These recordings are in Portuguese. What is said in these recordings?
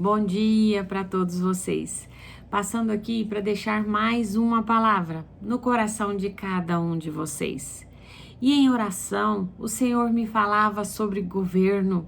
Bom dia para todos vocês. Passando aqui para deixar mais uma palavra no coração de cada um de vocês. E em oração, o Senhor me falava sobre governo,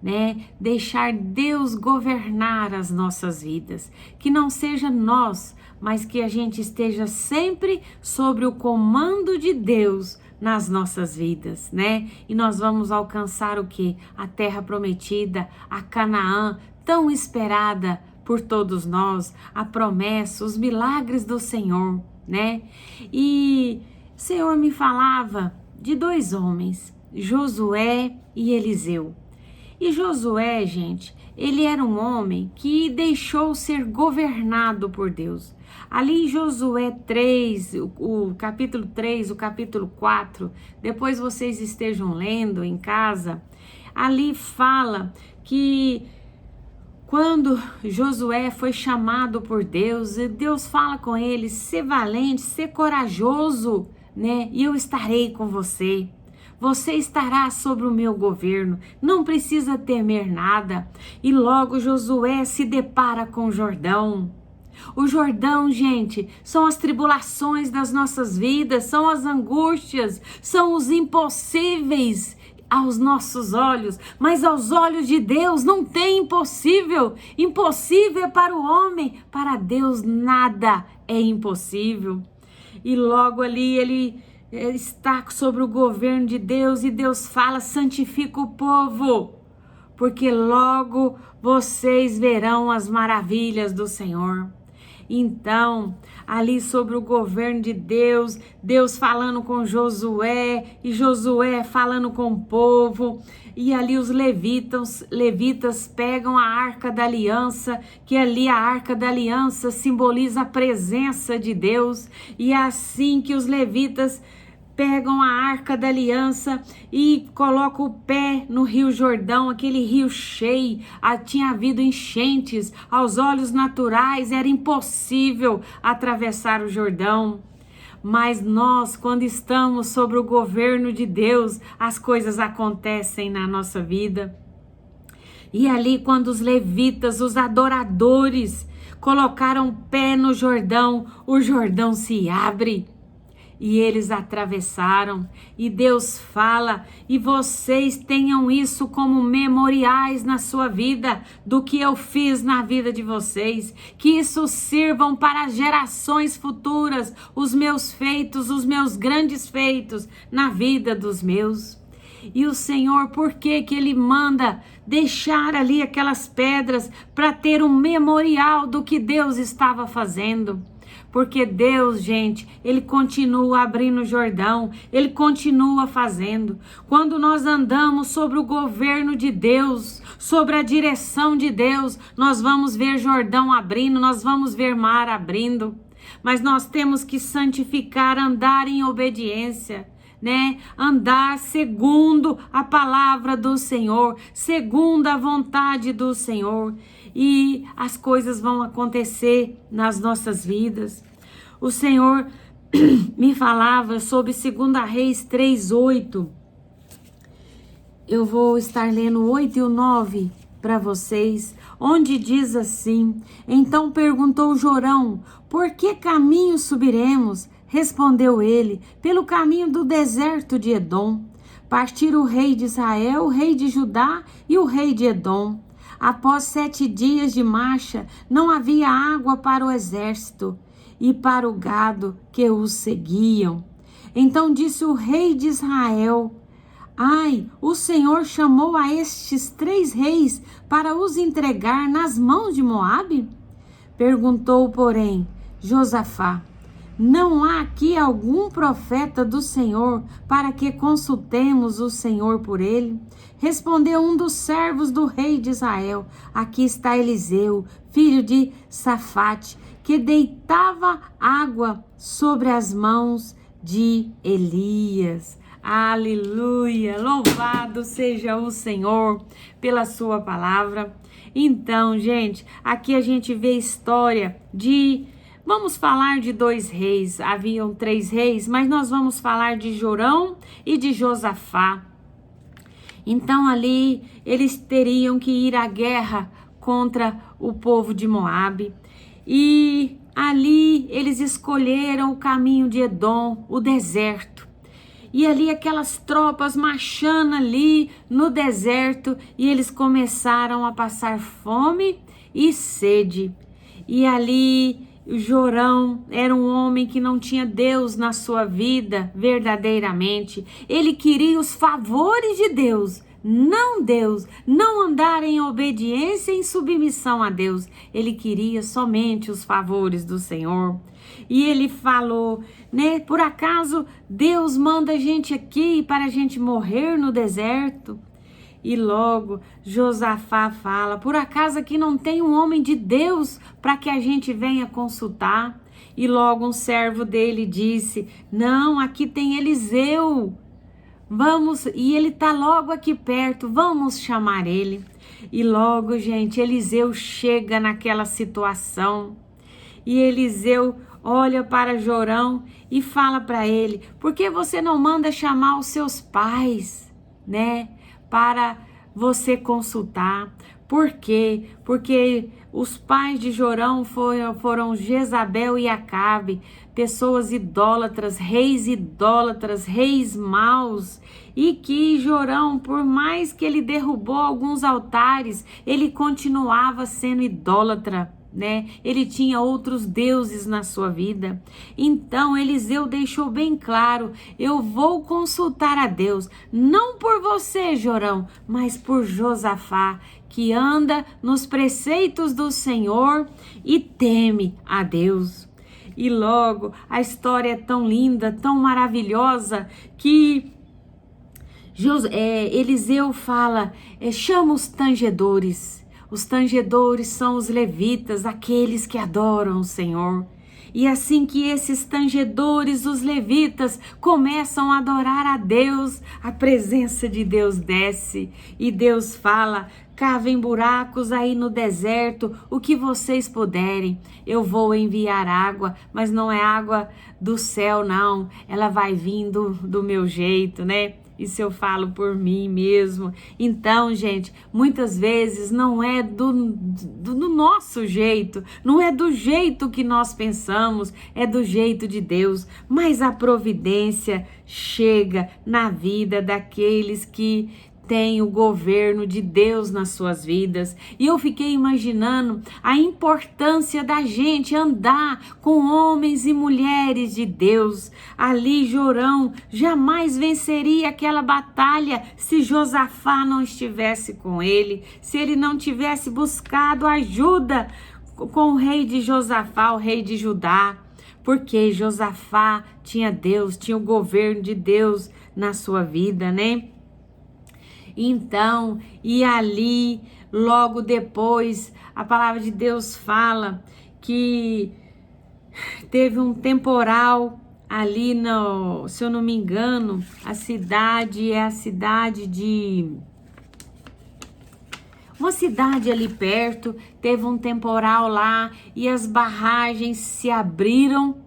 né? Deixar Deus governar as nossas vidas. Que não seja nós, mas que a gente esteja sempre sobre o comando de Deus nas nossas vidas, né? E nós vamos alcançar o quê? A terra prometida, a Canaã, tão esperada por todos nós, a promessa, os milagres do Senhor, né? E o Senhor me falava de dois homens, Josué e Eliseu. E Josué, gente, ele era um homem que deixou ser governado por Deus. Ali em Josué 3, o capítulo 3, o capítulo 4, depois vocês estejam lendo em casa, ali fala que quando Josué foi chamado por Deus, Deus fala com ele, ser valente, ser corajoso, né? E eu estarei com você. Você estará sobre o meu governo, não precisa temer nada. E logo Josué se depara com o Jordão. O Jordão, gente, são as tribulações das nossas vidas, são as angústias, são os impossíveis aos nossos olhos, mas aos olhos de Deus não tem impossível. Impossível é para o homem, para Deus nada é impossível. E logo ali ele está sobre o governo de Deus e Deus fala, santifica o povo, porque logo vocês verão as maravilhas do Senhor. Então, ali sobre o governo de Deus, Deus falando com Josué e Josué falando com o povo, e ali os levitas pegam a Arca da Aliança, que ali a Arca da Aliança simboliza a presença de Deus, e é assim que os levitas pegam a Arca da Aliança e colocam o pé no Rio Jordão, aquele rio cheio, tinha havido enchentes, aos olhos naturais era impossível atravessar o Jordão. Mas nós, quando estamos sobre o governo de Deus, as coisas acontecem na nossa vida. E ali quando os levitas, os adoradores, colocaram o pé no Jordão, o Jordão se abre. E eles atravessaram, e Deus fala, e vocês tenham isso como memoriais na sua vida, do que eu fiz na vida de vocês, que isso sirvam para gerações futuras, os meus feitos, os meus grandes feitos na vida dos meus. E o Senhor, por que que Ele manda deixar ali aquelas pedras para ter um memorial do que Deus estava fazendo? Porque Deus, gente, Ele continua abrindo o Jordão, Ele continua fazendo. Quando nós andamos sobre o governo de Deus, sobre a direção de Deus, nós vamos ver Jordão abrindo, nós vamos ver mar abrindo. Mas nós temos que santificar, andar em obediência, né? Andar segundo a palavra do Senhor, segundo a vontade do Senhor. E as coisas vão acontecer nas nossas vidas. O Senhor me falava sobre 2 Reis 3:8. Eu vou estar lendo o 8 e o 9 para vocês, onde diz assim: Então perguntou Jorão, por que caminho subiremos? Respondeu ele, pelo caminho do deserto de Edom. Partiram o rei de Israel, o rei de Judá e o rei de Edom. Após 7 dias de marcha, não havia água para o exército e para o gado que os seguiam. Então disse o rei de Israel: Ai, o Senhor chamou a estes 3 reis para os entregar nas mãos de Moabe? Perguntou, porém, Josafá: Não há aqui algum profeta do Senhor para que consultemos o Senhor por ele? Respondeu um dos servos do rei de Israel: Aqui está Eliseu, filho de Safate, que deitava água sobre as mãos de Elias. Aleluia! Louvado seja o Senhor pela sua palavra. Então, gente, aqui a gente vê a história de... Vamos falar de 2 reis, haviam 3 reis, mas nós vamos falar de Jorão e de Josafá. Então ali eles teriam que ir à guerra contra o povo de Moabe. E ali eles escolheram o caminho de Edom, o deserto. E ali aquelas tropas marchando ali no deserto, e eles começaram a passar fome e sede. E ali Jorão era um homem que não tinha Deus na sua vida verdadeiramente. Ele queria os favores de Deus, não andar em obediência e em submissão a Deus. Ele queria somente os favores do Senhor. E ele falou, né? Por acaso Deus manda a gente aqui para a gente morrer no deserto? E logo Josafá fala, por acaso aqui não tem um homem de Deus para que a gente venha consultar? E logo um servo dele disse, não, aqui tem Eliseu. Vamos, e ele está logo aqui perto, vamos chamar ele. E logo, gente, Eliseu chega naquela situação. E Eliseu olha para Jorão e fala para ele, por que você não manda chamar os seus pais, né? Para você consultar. Por quê? Porque os pais de Jorão foram Jezabel e Acabe, pessoas idólatras, reis maus, e que Jorão, por mais que ele derrubou alguns altares, ele continuava sendo idólatra, né? Ele tinha outros deuses na sua vida. Então Eliseu deixou bem claro, eu vou consultar a Deus, não por você, Jorão, mas por Josafá, que anda nos preceitos do Senhor e teme a Deus. E logo a história é tão linda, tão maravilhosa, que Eliseu fala, chama os tangedores. Os tangedores são os levitas, aqueles que adoram o Senhor. E assim que esses tangedores, os levitas, começam a adorar a Deus, a presença de Deus desce. E Deus fala, cavem buracos aí no deserto, o que vocês puderem. Eu vou enviar água, mas não é água do céu, não. Ela vai vindo do meu jeito, né? Isso eu falo por mim mesmo. Então, gente, muitas vezes não é do nosso jeito, não é do jeito que nós pensamos, é do jeito de Deus. Mas a providência chega na vida daqueles que tem o governo de Deus nas suas vidas. E eu fiquei imaginando a importância da gente andar com homens e mulheres de Deus. Ali Jorão jamais venceria aquela batalha se Josafá não estivesse com ele, se ele não tivesse buscado ajuda com o rei de Josafá, o rei de Judá. Porque Josafá tinha Deus, tinha o governo de Deus na sua vida, né? Então, e ali, logo depois, a palavra de Deus fala que teve um temporal ali, se eu não me engano, a cidade de... Uma cidade ali perto, teve um temporal lá e as barragens se abriram.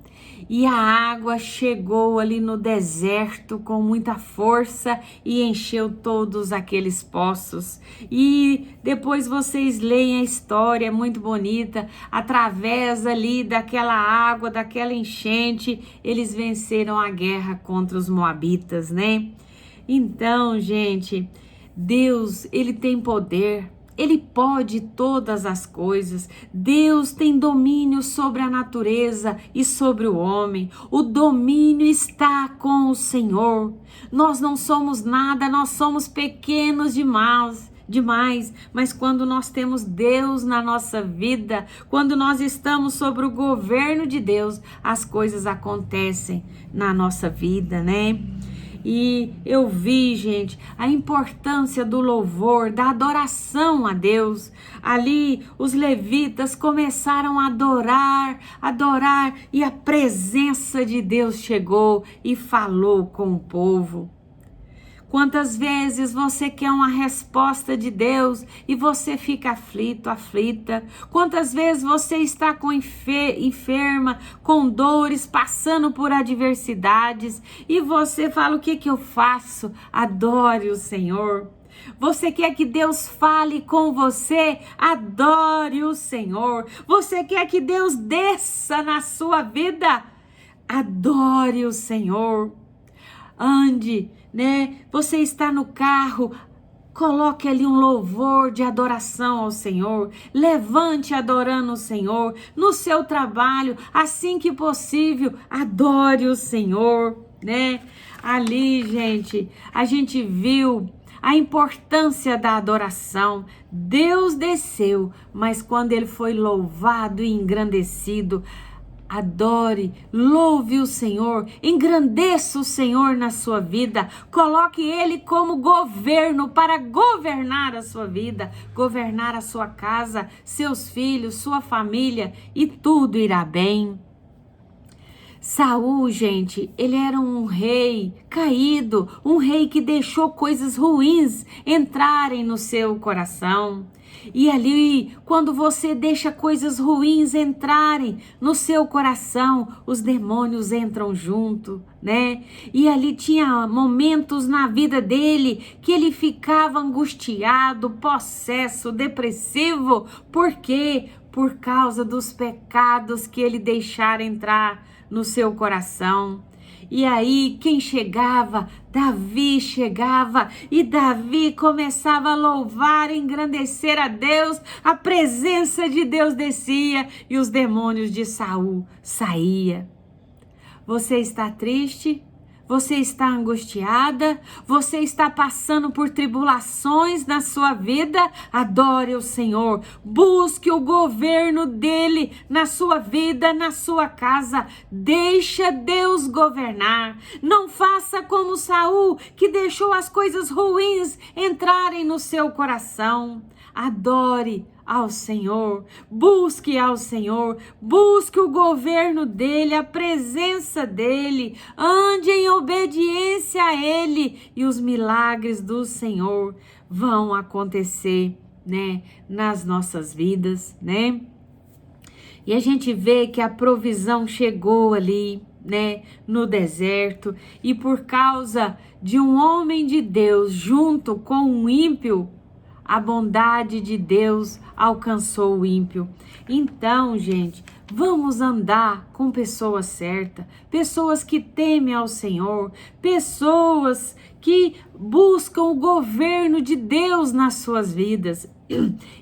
E a água chegou ali no deserto com muita força e encheu todos aqueles poços. E depois vocês leem a história, é muito bonita. Através ali daquela água, daquela enchente, eles venceram a guerra contra os moabitas, né? Então, gente, Deus, ele tem poder. Ele pode todas as coisas. Deus tem domínio sobre a natureza e sobre o homem. O domínio está com o Senhor. Nós não somos nada, nós somos pequenos demais, mas quando nós temos Deus na nossa vida, quando nós estamos sobre o governo de Deus, as coisas acontecem na nossa vida, né? E eu vi, gente, a importância do louvor, da adoração a Deus. Ali os levitas começaram a adorar, e a presença de Deus chegou e falou com o povo. Quantas vezes você quer uma resposta de Deus e você fica aflito, aflita? Quantas vezes você está enferma, com dores, passando por adversidades e você fala, o que eu faço? Adore o Senhor. Você quer que Deus fale com você? Adore o Senhor. Você quer que Deus desça na sua vida? Adore o Senhor. Ande, né? Você está no carro, coloque ali um louvor de adoração ao Senhor. Levante adorando o Senhor. No seu trabalho, assim que possível, adore o Senhor, né? Ali, gente, a gente viu a importância da adoração. Deus desceu, mas quando ele foi louvado e engrandecido, adore, louve o Senhor, engrandeça o Senhor na sua vida, coloque Ele como governo para governar a sua vida, governar a sua casa, seus filhos, sua família, e tudo irá bem. Saul, gente, ele era um rei caído, um rei que deixou coisas ruins entrarem no seu coração. E ali, quando você deixa coisas ruins entrarem no seu coração, os demônios entram junto, né? E ali tinha momentos na vida dele que ele ficava angustiado, possesso, depressivo. Por quê? Por causa dos pecados que ele deixara entrar no seu coração. E aí quem chegava? Davi chegava, e Davi começava a louvar, a engrandecer a Deus. A presença de Deus descia e os demônios de Saul saía. Você está triste? Você está angustiada? Você está passando por tribulações na sua vida? Adore o Senhor. Busque o governo dele na sua vida, na sua casa. Deixa Deus governar. Não faça como Saul, que deixou as coisas ruins entrarem no seu coração. Adore ao Senhor, busque ao Senhor, busque o governo dele, a presença dele, ande em obediência a ele e os milagres do Senhor vão acontecer, né, nas nossas vidas, né? E a gente vê que a provisão chegou ali, né, no deserto, e por causa de um homem de Deus junto com um ímpio, a bondade de Deus alcançou o ímpio. Então, gente, vamos andar com pessoas certas, pessoas que temem ao Senhor, pessoas que buscam o governo de Deus nas suas vidas.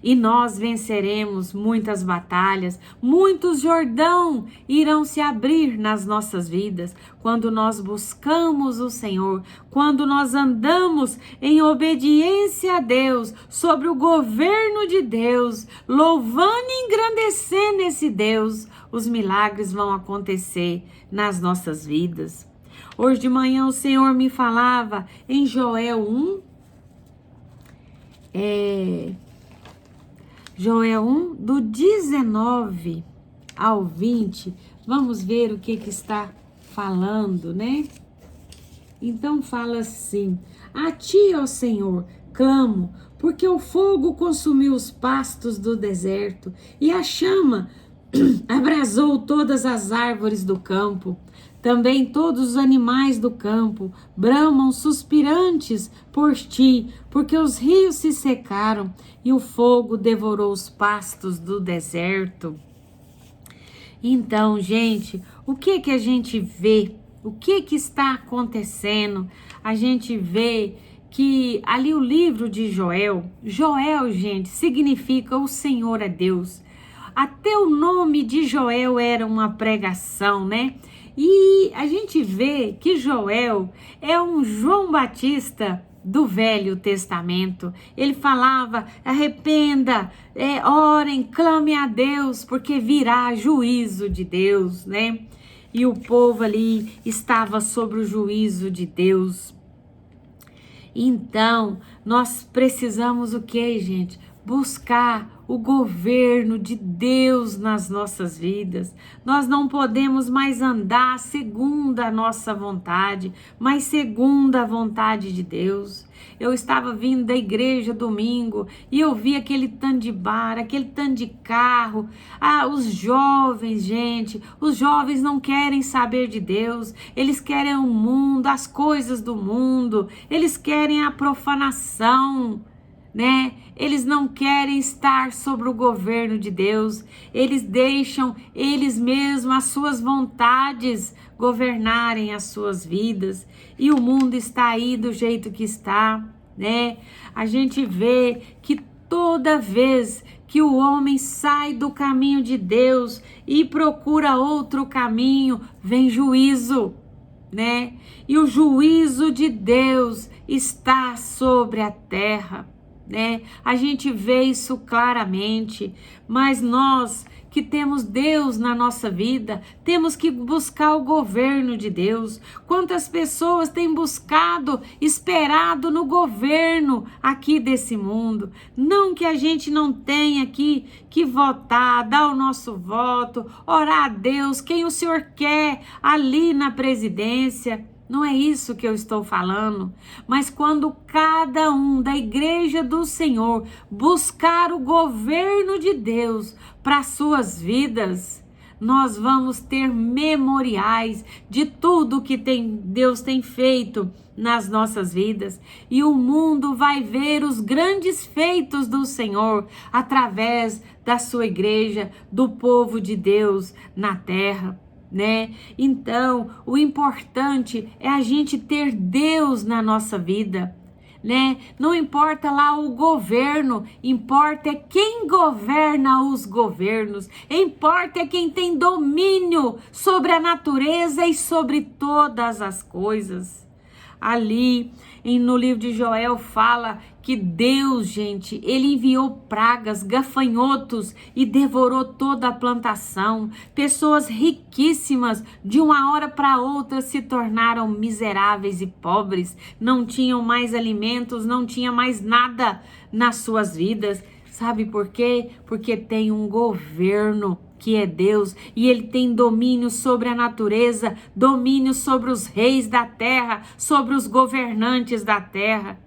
E nós venceremos muitas batalhas, muitos Jordão irão se abrir nas nossas vidas quando nós buscamos o Senhor, quando nós andamos em obediência a Deus, sobre o governo de Deus, louvando e engrandecendo esse Deus, os milagres vão acontecer nas nossas vidas. Hoje de manhã o Senhor me falava em Joel 1, do 19 ao 20, vamos ver o que está falando, né? Então fala assim: a ti, ó Senhor, clamo, porque o fogo consumiu os pastos do deserto e a chama abrasou todas as árvores do campo. Também todos os animais do campo bramam suspirantes por ti, porque os rios se secaram e o fogo devorou os pastos do deserto. Então, gente, o que a gente vê? O que está acontecendo? A gente vê que ali o livro de Joel, gente, significa o Senhor é Deus. Até o nome de Joel era uma pregação, né? E a gente vê que Joel é um João Batista do Velho Testamento. Ele falava: arrependa, orem, clame a Deus, porque virá juízo de Deus, né? E o povo ali estava sobre o juízo de Deus. Então, nós precisamos o quê, gente? buscar o governo de Deus nas nossas vidas. Nós não podemos mais andar segundo a nossa vontade, mas segundo a vontade de Deus. Eu estava vindo da igreja domingo e eu vi aquele tanto de bar, aquele tanto de carro. Os jovens, gente, os jovens não querem saber de Deus, eles querem o mundo, as coisas do mundo, eles querem a profanação, né? Eles não querem estar sobre o governo de Deus, eles deixam eles mesmos, as suas vontades, governarem as suas vidas, e o mundo está aí do jeito que está, né? A gente vê que toda vez que o homem sai do caminho de Deus e procura outro caminho, vem juízo, né? E o juízo de Deus está sobre a terra, né? A gente vê isso claramente, mas nós que temos Deus na nossa vida, temos que buscar o governo de Deus. Quantas pessoas têm buscado, esperado no governo aqui desse mundo? Não que a gente não tenha que votar, dar o nosso voto, orar a Deus, quem o Senhor quer ali na presidência. Não é isso que eu estou falando, mas quando cada um da igreja do Senhor buscar o governo de Deus para suas vidas, nós vamos ter memoriais de tudo que Deus tem feito nas nossas vidas, e o mundo vai ver os grandes feitos do Senhor através da sua igreja, do povo de Deus na terra, né? Então, o importante é a gente ter Deus na nossa vida, né? Não importa lá o governo, importa é quem governa os governos, importa é quem tem domínio sobre a natureza e sobre todas as coisas. Ali no livro de Joel fala que Deus, gente, ele enviou pragas, gafanhotos e devorou toda a plantação. Pessoas riquíssimas de uma hora para outra se tornaram miseráveis e pobres, não tinham mais alimentos, não tinha mais nada nas suas vidas. Sabe por quê? Porque tem um governo que é Deus, e ele tem domínio sobre a natureza, domínio sobre os reis da terra, sobre os governantes da terra.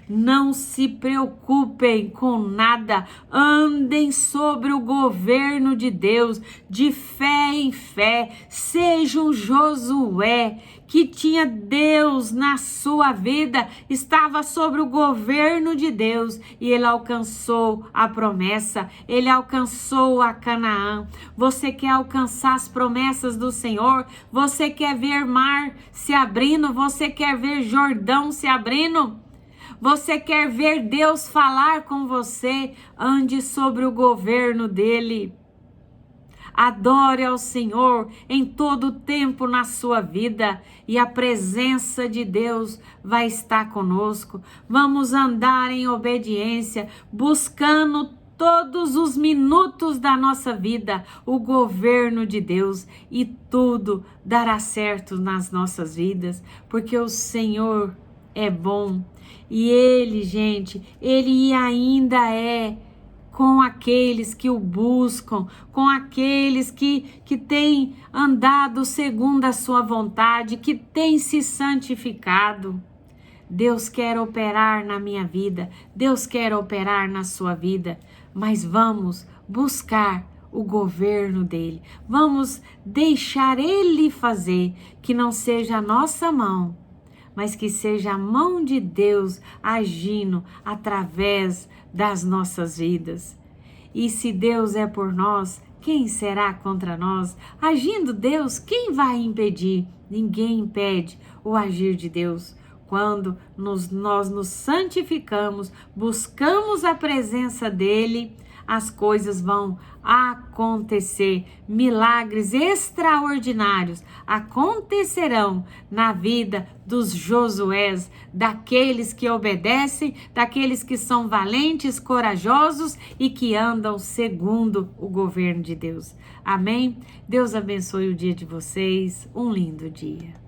Não se preocupem com nada, andem sobre o governo de Deus, de fé em fé. Seja um Josué que tinha Deus na sua vida, estava sobre o governo de Deus e ele alcançou a promessa, ele alcançou a Canaã. Você quer alcançar as promessas do Senhor? Você quer ver mar se abrindo? Você quer ver Jordão se abrindo? Você quer ver Deus falar com você? Ande sobre o governo dele. Adore ao Senhor em todo o tempo na sua vida e a presença de Deus vai estar conosco. Vamos andar em obediência, buscando todos os minutos da nossa vida o governo de Deus, e tudo dará certo nas nossas vidas, porque o Senhor é bom. E ele, gente, ele ainda é com aqueles que o buscam, com aqueles que têm andado segundo a sua vontade, que têm se santificado. Deus quer operar na minha vida, Deus quer operar na sua vida, mas vamos buscar o governo dele. Vamos deixar ele fazer, que não seja a nossa mão, mas que seja a mão de Deus agindo através das nossas vidas. E se Deus é por nós, quem será contra nós? Agindo Deus, quem vai impedir? Ninguém impede o agir de Deus. Quando nós nos santificamos, buscamos a presença dele, as coisas vão acontecer. Milagres extraordinários acontecerão na vida dos Josués, daqueles que obedecem, daqueles que são valentes, corajosos e que andam segundo o governo de Deus. Amém? Deus abençoe o dia de vocês. Um lindo dia.